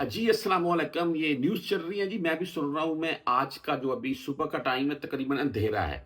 जी, अस्सलाम वालेकुम। ये न्यूज़ चल रही है जी, मैं भी सुन रहा हूँ। मैं आज का जो अभी सुबह का टाइम है, तकरीबन अंधेरा है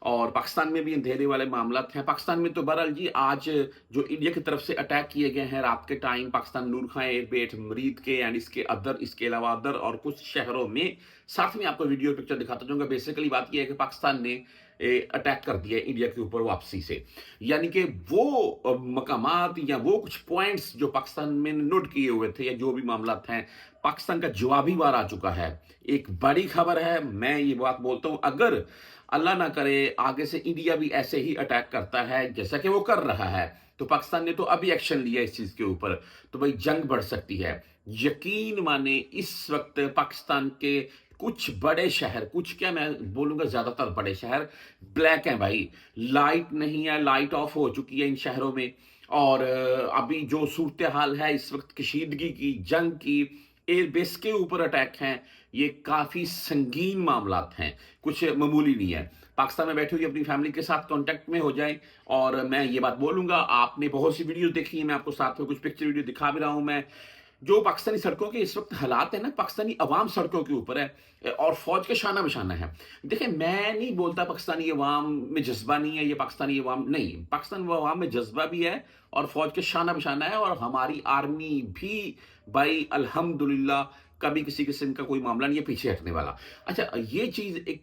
और पाकिस्तान में भी अंधेरे वाले मामलात हैं। पाकिस्तान में तो बहरहाल जी आज जो इंडिया की तरफ से अटैक किए गए हैं रात के टाइम, पाकिस्तान नूर खां एयरबेस, मरीद के एंड इसके अलावा अदर और कुछ शहरों में, साथ में आपको वीडियो पिक्चर दिखाता जाऊँगा। बेसिकली बात ये है कि पाकिस्तान ने अटैक कर दिया है इंडिया के ऊपर वापसी से। यानी कि वो मकामात या वो कुछ पॉइंट्स जो पाकिस्तान में नोट किए हुए थे या जो भी मामलात हैं, पाकिस्तान का जवाबी वार आ चुका है। एक बड़ी खबर है, मैं ये बात बोलता हूँ, अगर अल्लाह ना करे आगे से इंडिया भी ऐसे ही अटैक करता है जैसा कि वो कर रहा है, तो पाकिस्तान ने तो अभी एक्शन लिया इस चीज़ के ऊपर, तो भाई जंग बढ़ सकती है। यकीन माने इस वक़्त पाकिस्तान के कुछ बड़े शहर, कुछ क्या मैं बोलूँगा ज़्यादातर बड़े शहर ब्लैक हैं भाई। लाइट नहीं है, लाइट ऑफ हो चुकी है इन शहरों में और अभी जो सूरत-ए-हाल है इस वक़्त कशीदगी की, जंग की, एयरबेस के ऊपर अटैक हैं, ये काफ़ी संगीन मामलात हैं, कुछ मामूली नहीं है। पाकिस्तान में बैठी हुई अपनी फैमिली के साथ कॉन्टैक्ट में हो जाएँ और मैं ये बात बोलूँगा, आपने बहुत सी वीडियो देखी है, मैं आपको साथ में कुछ पिक्चर वीडियो दिखा भी रहा हूँ मैं। जो पाकिस्तानी सड़कों के इस वक़्त हालात है ना, पाकिस्तानी अवाम सड़कों के ऊपर है और फ़ौज के शाना-बशाना है। देखिए, मैं नहीं बोलता पाकिस्तानी अवाम में जज़्बा नहीं है, ये पाकिस्तानी अवाम नहीं, पाकिस्तान अवाम में जज़्बा भी है और फ़ौज के शाना-बशाना है और हमारी आर्मी भी भाई अल्हम्दुलिल्लाह कभी किसी किस्म का कोई मामला नहीं है पीछे हटने वाला। अच्छा, ये चीज़ एक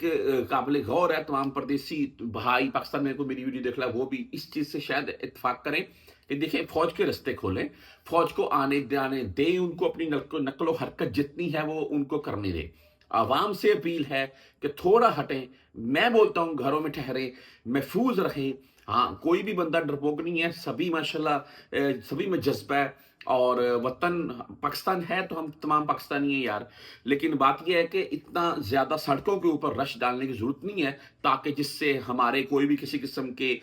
काबिल गौर है, तमाम परदेसी भाई पाकिस्तान में कोई मेरी वीडियो देख रहा है, वो भी इस चीज़ से शायद इत्तेफ़ाक करें कि देखिए फ़ौज के रास्ते खोलें, फ़ौज को आने-जाने दें, उनको अपनी नक़्ल-ओ-हरकत जितनी है वो उनको करने दें। आवाम से अपील है कि थोड़ा हटें, मैं बोलता हूँ घरों में ठहरें, महफ़ूज़ रहें। हाँ, कोई भी बंदा डरपोक नहीं है, सभी माशाल्लाह सभी में जज़्बा है और वतन पाकिस्तान है तो हम तमाम पाकिस्तानी हैं यार। लेकिन बात ये है कि इतना ज़्यादा सड़कों के ऊपर रश डालने की ज़रूरत नहीं है ताकि जिससे हमारे कोई भी किसी किस्म के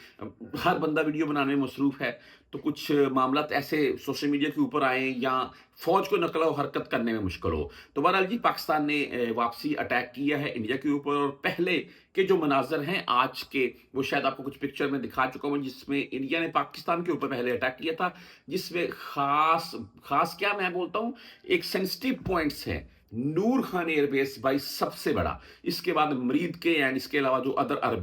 हर बंदा वीडियो बनाने में मसरूफ़ है, तो कुछ मामलात ऐसे सोशल मीडिया के ऊपर आएँ या फ़ौज को नक़ल व हरकत करने में मुश्किल हो। तो बहरहाल जी पाकिस्तान ने वापसी अटैक किया है इंडिया के ऊपर और पहले के जो मनाज़र हैं आज के, वो शायद आपको कुछ पिक्चर में दिखा चुका हूँ जिसमें इंडिया ने पाकिस्तान के ऊपर पहले अटैक किया था, जिसमें ख़ास क्या मैं बोलता हूँ, एक सेंसिटिव पॉइंट्स हैं। नूर खान एयरबेस भाई सबसे बड़ा, इसके बाद मरीद के एंड इसके अलावा जो अदर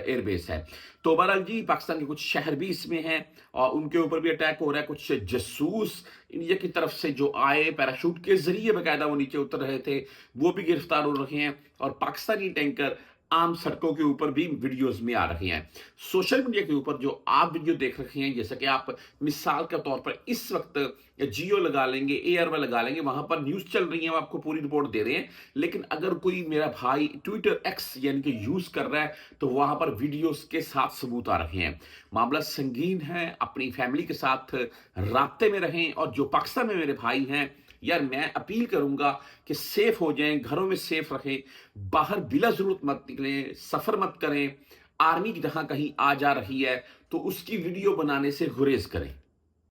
एयरबेस है। तो बहरहाल जी पाकिस्तान के कुछ शहर भी इसमें हैं और उनके ऊपर भी अटैक हो रहा है। कुछ जासूस इंडिया की तरफ से जो आए पैराशूट के ज़रिए बाकायदा वो नीचे उतर रहे थे, वो भी गिरफ्तार हो रहे हैं और पाकिस्तानी टैंकर आम सड़कों के ऊपर भी वीडियोज़ में आ रहे हैं। सोशल मीडिया के ऊपर जो आप वीडियो देख रहे हैं, जैसा कि आप मिसाल के तौर पर इस वक़्त जियो लगा लेंगे, एयरटेल लगा लेंगे, वहाँ पर न्यूज़ चल रही है, वो आपको पूरी रिपोर्ट दे रहे हैं। लेकिन अगर कोई मेरा भाई ट्विटर एक्स यानी कि यूज़ कर रहा है, तो वहाँ पर वीडियोज़ के साथ सबूत आ रहे हैं। मामला संगीन है, अपनी फैमिली के साथ राब्ते में रहें और जो पाकिस्तान में मेरे भाई हैं, यार मैं अपील करूँगा कि सेफ हो जाएँ, घरों में सेफ रहें, बाहर बिला ज़रूरत मत निकलें, सफ़र मत करें। आर्मी जहाँ कहीं आ जा रही है, तो उसकी वीडियो बनाने से गुरेज़ करें।